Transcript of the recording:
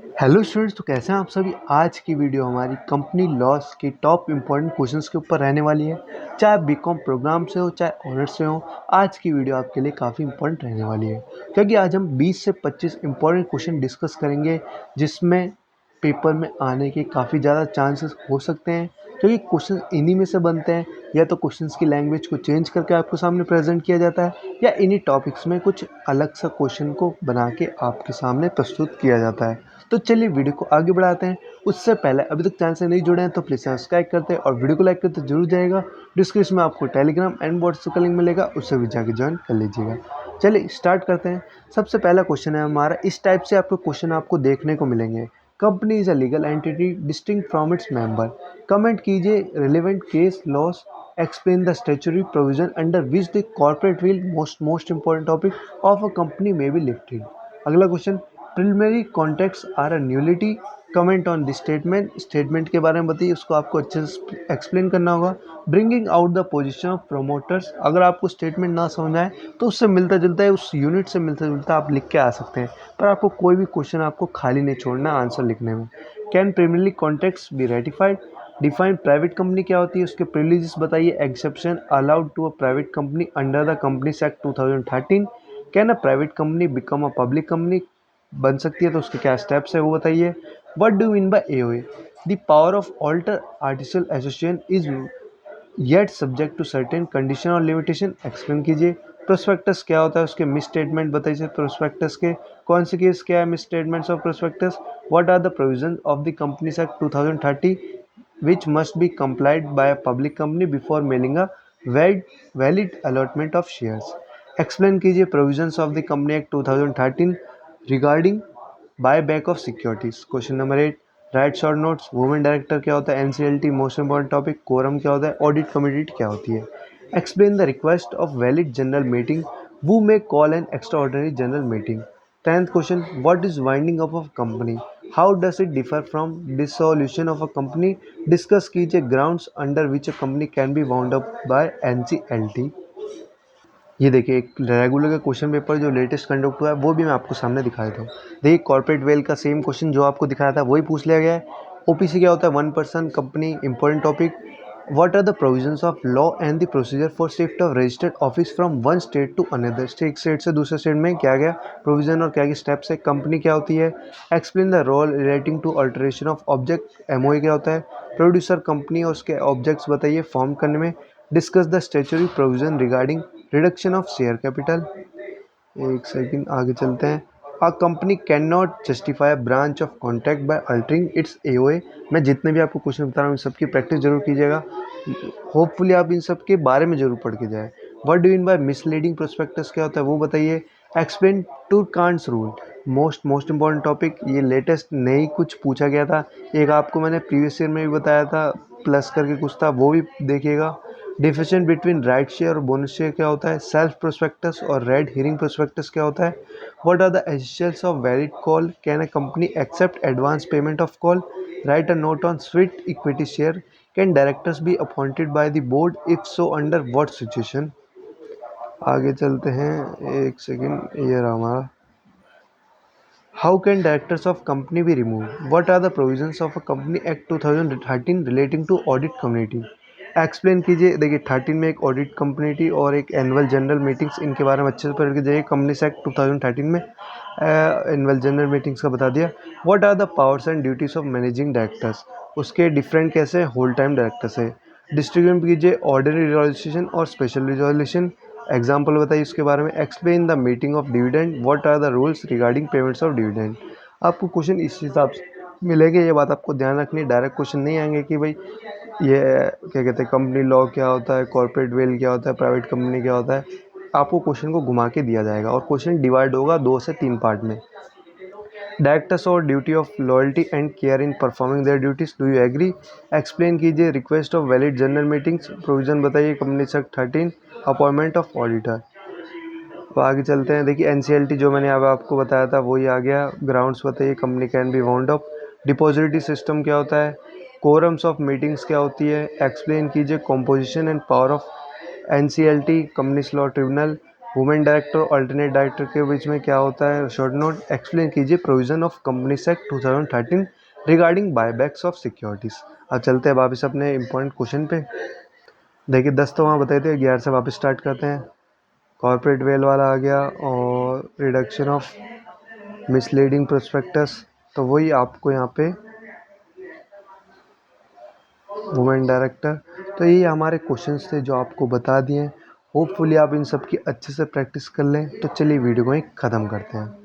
Hello students, तो कैसे हैं आप सभी। आज की वीडियो हमारी कंपनी लॉस के टॉप इम्पोर्टेंट क्वेश्चंस के ऊपर रहने वाली है। चाहे आप बीकॉम प्रोग्राम से हो चाहे ऑनर्स से हो, आज की वीडियो आपके लिए काफ़ी इंपॉर्टेंट रहने वाली है, क्योंकि आज हम 20 से 25 इंपॉर्टेंट क्वेश्चन डिस्कस करेंगे जिसमें पेपर में आने के काफ़ी ज़्यादा चांसेस हो सकते हैं, क्योंकि क्वेश्चन इन्हीं में से बनते हैं। या तो क्वेश्चंस की लैंग्वेज को चेंज करके आपके सामने प्रेजेंट किया जाता है, या इन्हीं टॉपिक्स में कुछ अलग सा क्वेश्चन को बना के आपके सामने प्रस्तुत किया जाता है। तो चलिए वीडियो को आगे बढ़ाते हैं। उससे पहले अभी तक चैनल से नहीं जुड़े हैं तो प्लीज़ सब्सक्राइब करते हैं और वीडियो को लाइक करते जरूर जाएगा। डिस्क्रिप्शन में आपको टेलीग्राम एंड व्हाट्सएप का लिंक मिलेगा, उससे भी जाके ज्वाइन कर लीजिएगा। चलिए स्टार्ट करते हैं। सबसे पहला क्वेश्चन है हमारा, इस टाइप से आपको क्वेश्चन आपको देखने को मिलेंगे। Company is a legal entity distinct from its member. Comment कीजिए relevant case laws, explain the statutory provision under which the corporate will most important topic of a company may be lifted। अगला question, preliminary contracts are a nullity. Comment on this statement. Statement के बारे में बताइए, उसको आपको अच्छे से explain करना होगा। Bringing out the position of promoters. अगर आपको स्टेटमेंट ना समझ आए तो उससे मिलता जुलता है, उस यूनिट से मिलता जुलता आप लिख के आ सकते हैं, पर आपको कोई भी क्वेश्चन आपको खाली नहीं छोड़ना आंसर लिखने में। Can preliminary contracts be ratified. Define private company क्या होती है, उसके प्रिविलेजेस बताइए। Exception allowed to a private company under the companies act 2013। Can a private company become a public company. बन सकती है तो उसके क्या स्टेप्स है वो बताइए। What do mean by AOA. The power of alter artificial association is yet subject to certain condition और लिमिटेशन। एक्सप्लेन कीजिए। प्रोस्पेक्टस क्या होता है, उसके मिस स्टेटमेंट बताइए प्रोस्पेक्टस के। कौन से केस क्या है misstatements of prospectus. What are the provision of the companies act 2030 which must be complied by a public company before mailing a valid allotment of shares। Explain कीजिए provisions of the Company Act 2013 regarding buyback of securities। Question number 8, write short notes. Women director क्या होता है, NCLT most important topic. Quorum क्या होता है, audit committee क्या होती है। Explain the request of valid general meeting. who may call an extraordinary general meeting। 10th question, what is winding up of company, how does it differ from dissolution of a company। Discuss कीजिए grounds under which a company can be wound up by NCLT. ये देखिए एक regular का question paper जो latest conduct हुआ है वो भी मैं आपको सामने दिखा देता हूँ। देखिए कॉर्पोरेट वेल का सेम क्वेश्चन जो आपको दिखाया था वही पूछ लिया गया है। ओपीसी क्या होता है, one person company. Important topic, what are the provisions of law and the procedure for shift of registered office from one state to another. एक स्टेट से दूसरे स्टेट में क्या गया प्रोविजन और क्या क्या स्टेप्स है। कंपनी क्या होती है। Explain the role relating to alteration of object. MOA क्या होता है। प्रोड्यूसर कंपनी और उसके ऑब्जेक्ट्स बताइए फॉर्म करने में। Discuss the statutory provision regarding reduction of share capital. एक सेकंड आगे चलते हैं। अ company can not justify branch of contract by altering it's AOA. मैं जितने भी आपको क्वेश्चन बता रहा हूँ इन सबकी प्रैक्टिस जरूर कीजिएगा। होपफुली आप इन सब के बारे में जरूर पढ़ के जाए। What do mean by misleading prospectus क्या होता है वो बताइए। Explain Turquand's rule. Most important topic, ये लेटेस्ट नई कुछ पूछा गया था। एक आपको मैंने प्रीवियस ईयर में भी बताया था, प्लस करके कुछ था, वो भी देखिएगा। डिफरेंस बिटवीन राइट शेयर और बोनस शेयर क्या होता है। सेल्फ प्रोस्पेक्टस और रेड हियरिंग प्रोस्पेक्टस क्या होता है। What are the essentials of valid call. Can a company accept advance payment of call. Write a note on sweat equity share. Can directors be appointed by the board, if so under what situation. आगे चलते हैं, एक second, ये रहा हमारा। How can directors of company B remove. What are the provisions of a company act 2013 relating to audit community. Explain कीजिए। देखिए 13 में एक ऑडिट कम्युनिटी और एक एनुअल जनरल मीटिंग्स, इनके बारे में अच्छे से पढ़ के जाइए। कंपनीज एक्ट 2013 में एनुअल जनरल मीटिंग्स का बता दिया। What are the powers and duties of managing directors, उसके डिफरेंट कैसे होल टाइम डायरेक्टर्स है। डिस्ट्रीब्यूट कीजिए ऑर्डिनरी रिजोल्यूशन और स्पेशल रिजोल्यूशन। एग्जाम्पल बताइए उसके बारे में। Explain the meeting of dividend. What are the rules regarding payments of dividend. आपको क्वेश्चन इस हिसाब से मिलेंगे, ये बात आपको ध्यान रखनी है। डायरेक्ट क्वेश्चन नहीं आएंगे कि भाई ये क्या कहते हैं कंपनी लॉ क्या होता है, कॉर्पोरेट वेल क्या होता है, प्राइवेट कंपनी क्या होता है। आपको क्वेश्चन को घुमा के दिया जाएगा और क्वेश्चन डिवाइड होगा 2 से 3 पार्ट में। डायरेक्टर्स और duty of loyalty and care in performing their duties, do you agree. Explain कीजिए requisites of valid general meetings. Provision बताइए company sec 13। Appointment of auditor. तो आगे चलते हैं। देखिए एनसीएलटी जो मैंने अब आपको बताया था वही आ गया। ग्राउंड्स बताइए company can be wound up. Depository system क्या होता है। कोरम्स ऑफ मीटिंग्स क्या होती है। एक्सप्लेन कीजिए composition and power of NCLT companies law tribunal. Women director और अल्टरनेट डायरेक्टर के बीच में क्या होता है? शॉर्ट नोट, एक्सप्लेन कीजिए provision of companies act 2013 regarding buybacks of securities. अब चलते हैं वापस अपने इंपॉर्टेंट क्वेश्चन पे। देखिए 10 तो वहाँ बताए थे, 11 से वापस स्टार्ट करते हैं। कॉर्पोरेट वेल वाला आ गया और रिडक्शन ऑफ मिसलीडिंग प्रोस्पेक्टस, तो वही आपको यहाँ पे वुमेन डायरेक्टर। तो ये हमारे क्वेश्चंस थे जो आपको बता दिए। होपफुली आप इन सब की अच्छे से प्रैक्टिस कर लें। तो चलिए वीडियो को ही ख़त्म करते हैं।